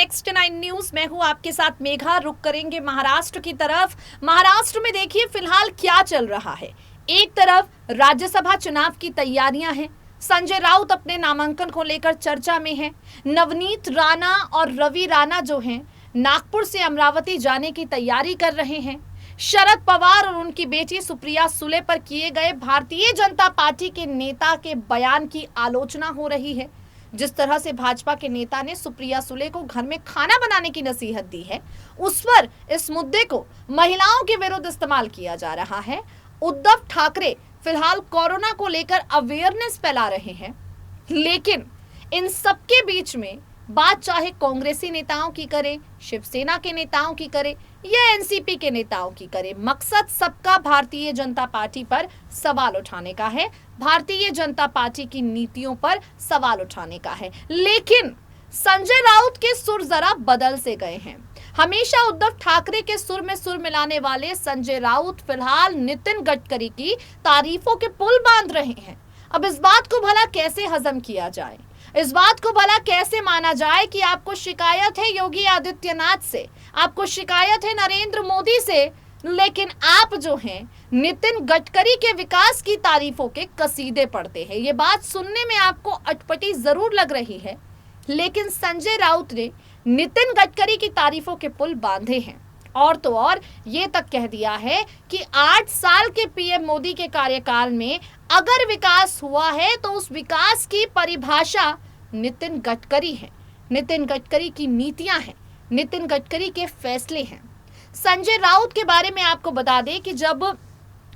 Next 9 news. मैं हूं आपके साथ मेघा। रुक करेंगे महाराष्ट्र की तरफ। महाराष्ट्र में देखिए फिलहाल क्या चल रहा है। एक तरफ राज्यसभा चुनाव की तैयारियां हैं। संजय राउत अपने नामांकन को लेकर चर्चा में हैं। नवनीत राणा और रवि राणा जो हैं नागपुर से अमरावती जाने की तैयारी कर रहे हैं। शरद पवार और उनकी बेटी सुप्रिया सुले पर किए गए भारतीय जनता पार्टी के नेता के बयान की आलोचना हो रही है। जिस तरह से भाजपा के नेता ने सुप्रिया सुले को घर में खाना बनाने की नसीहत दी है, उस पर इस मुद्दे को महिलाओं के विरुद्ध इस्तेमाल किया जा रहा है। उद्धव ठाकरे फिलहाल कोरोना को लेकर अवेयरनेस फैला रहे हैं, लेकिन इन सबके बीच में बात चाहे कांग्रेसी नेताओं की करे, शिवसेना के नेताओं की करे या एनसीपी के नेताओं की करे, मकसद सबका भारतीय जनता पार्टी पर सवाल उठाने का है, भारतीय जनता पार्टी की नीतियों पर सवाल उठाने का है। लेकिन संजय राउत के सुर जरा बदल से गए हैं। हमेशा उद्धव ठाकरे के सुर में सुर मिलाने वाले संजय राउत फिलहाल नितिन गडकरी की तारीफों के पुल बांध रहे हैं। अब इस बात को भला कैसे हजम किया जाए, इस बात को भला कैसे माना जाए कि आपको शिकायत है योगी आदित्यनाथ से, आपको शिकायत है नरेंद्र मोदी से, लेकिन आप जो हैं नितिन गडकरी के विकास की तारीफों के कसीदे पढ़ते हैं। ये बात सुनने में आपको अटपटी जरूर लग रही है, लेकिन संजय राउत ने नितिन गडकरी की तारीफों के पुल बांधे हैं। और तो और ये तक कह दिया है कि 8 साल के पीएम मोदी के कार्यकाल में अगर विकास हुआ है तो उस विकास की परिभाषा नितिन गडकरी है, नितिन गडकरी की नीतियां हैं, नितिन गडकरी के फैसले हैं। संजय राउत के बारे में आपको बता दें कि जब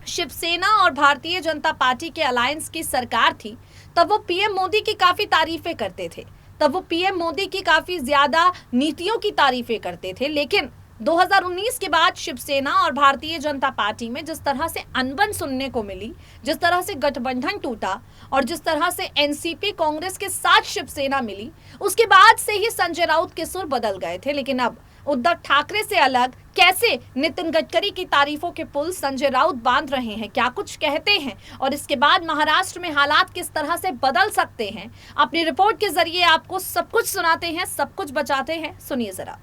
शिवसेना और भारतीय जनता पार्टी के अलायंस की सरकार थी तब वो पीएम मोदी की काफी तारीफें करते थे, तब वो पीएम मोदी की काफी ज्यादा नीतियों की तारीफें करते थे। लेकिन 2019 के बाद शिवसेना और भारतीय जनता पार्टी में जिस तरह से अनबन सुनने को मिली, जिस तरह से गठबंधन टूटा और जिस तरह से एनसीपी कांग्रेस के साथ शिवसेना मिली, उसके बाद से ही संजय राउत के सुर बदल गए थे। लेकिन अब उद्धव ठाकरे से अलग कैसे नितिन गडकरी की तारीफों के पुल संजय राउत बांध रहे हैं, क्या कुछ कहते हैं और इसके बाद महाराष्ट्र में हालात किस तरह से बदल सकते हैं, अपनी रिपोर्ट के जरिए आपको सब कुछ सुनाते हैं, सब कुछ बचाते हैं। सुनिए जरा।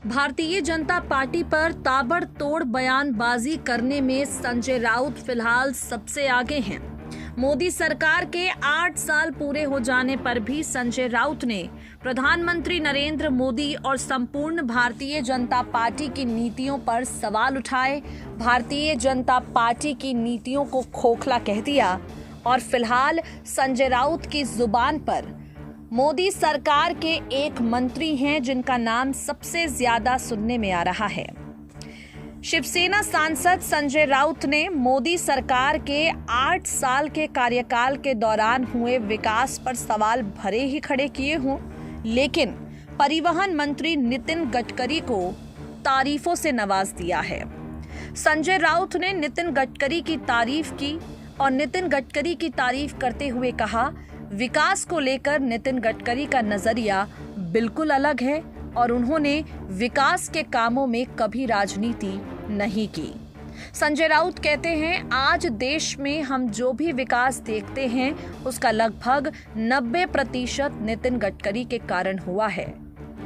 भारतीय जनता पार्टी पर ताबड़तोड़ बयानबाजी करने में संजय राउत फिलहाल सबसे आगे हैं। मोदी सरकार के 8 साल पूरे हो जाने पर भी संजय राउत ने प्रधानमंत्री नरेंद्र मोदी और संपूर्ण भारतीय जनता पार्टी की नीतियों पर सवाल उठाए, भारतीय जनता पार्टी की नीतियों को खोखला कह दिया और फिलहाल संजय राउत की जुबान पर मोदी सरकार के एक मंत्री हैं जिनका नाम सबसे ज्यादा सुनने में आ रहा है। शिवसेना सांसद संजय राउत ने मोदी सरकार के 8 साल के कार्यकाल के दौरान हुए विकास पर सवाल भरे ही खड़े किए हों, लेकिन परिवहन मंत्री नितिन गडकरी को तारीफों से नवाज दिया है। संजय राउत ने नितिन गडकरी की तारीफ की और नितिन गडकरी की तारीफ करते हुए कहा, विकास को लेकर नितिन गडकरी का नजरिया बिल्कुल अलग है और उन्होंने विकास के कामों में कभी राजनीति नहीं की। संजय राउत कहते हैं, आज देश में हम जो भी विकास देखते हैं उसका लगभग 90% नितिन गडकरी के कारण हुआ है।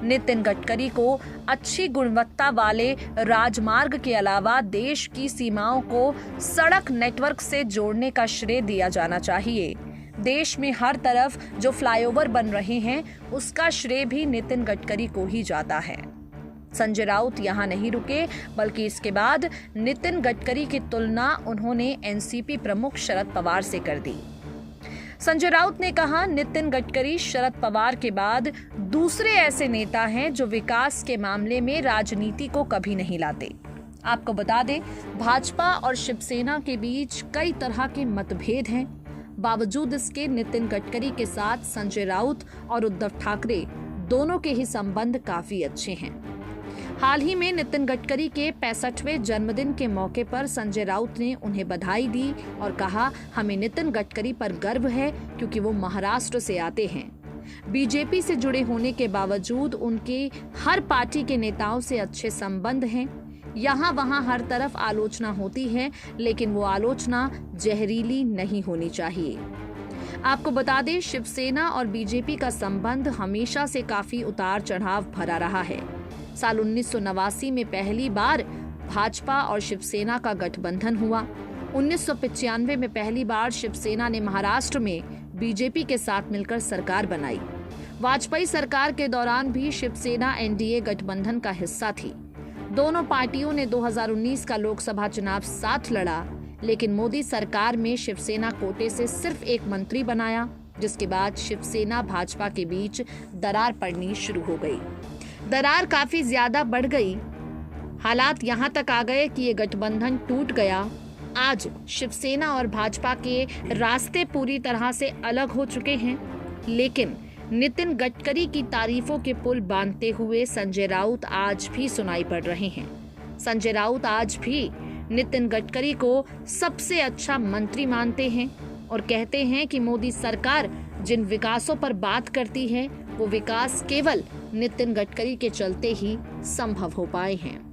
नितिन गडकरी को अच्छी गुणवत्ता वाले राजमार्ग के अलावा देश की सीमाओं को सड़क नेटवर्क से जोड़ने का श्रेय दिया जाना चाहिए। देश में हर तरफ जो फ्लाईओवर बन रहे हैं उसका श्रेय भी नितिन गडकरी को ही जाता है। संजय राउत यहां नहीं रुके, बल्कि इसके बाद नितिन गडकरी की तुलना उन्होंने एनसीपी प्रमुख शरद पवार से कर दी। संजय राउत ने कहा, नितिन गडकरी शरद पवार के बाद दूसरे ऐसे नेता हैं जो विकास के मामले में राजनीति को कभी नहीं लाते। आपको बता दें, भाजपा और शिवसेना के बीच कई तरह के मतभेद हैं। बावजूद इसके नितिन गडकरी के साथ संजय राउत और उद्धव ठाकरे दोनों के ही संबंध काफी अच्छे हैं। हाल ही में नितिन गडकरी के 65वें जन्मदिन के मौके पर संजय राउत ने उन्हें बधाई दी और कहा, हमें नितिन गडकरी पर गर्व है क्योंकि वो महाराष्ट्र से आते हैं। बीजेपी से जुड़े होने के बावजूद उनके हर पार्टी के नेताओं से अच्छे संबंध हैं। यहाँ वहाँ हर तरफ आलोचना होती है, लेकिन वो आलोचना जहरीली नहीं होनी चाहिए। आपको बता दें, शिवसेना और बीजेपी का संबंध हमेशा से काफी उतार चढ़ाव भरा रहा है। साल 1989 में पहली बार भाजपा और शिवसेना का गठबंधन हुआ। 1995 में पहली बार शिवसेना ने महाराष्ट्र में बीजेपी के साथ मिलकर सरकार बनाई। वाजपेयी सरकार के दौरान भी शिवसेना एनडीए गठबंधन का हिस्सा थी। दोनों पार्टियों ने 2019 का लोकसभा चुनाव साथ लड़ा, लेकिन मोदी सरकार में शिवसेना कोटे से सिर्फ एक मंत्री बनाया, जिसके बाद शिवसेना भाजपा के बीच दरार पड़नी शुरू हो गई। दरार काफी ज्यादा बढ़ गई। हालात यहां तक आ गए कि ये गठबंधन टूट गया। आज शिवसेना और भाजपा के रास्ते पूरी तरह से अलग हो चुके हैं, लेकिन नितिन गडकरी की तारीफों के पुल बांधते हुए संजय राउत आज भी सुनाई पड़ रहे हैं। संजय राउत आज भी नितिन गडकरी को सबसे अच्छा मंत्री मानते हैं और कहते हैं कि मोदी सरकार जिन विकासों पर बात करती है वो विकास केवल नितिन गडकरी के चलते ही संभव हो पाए हैं।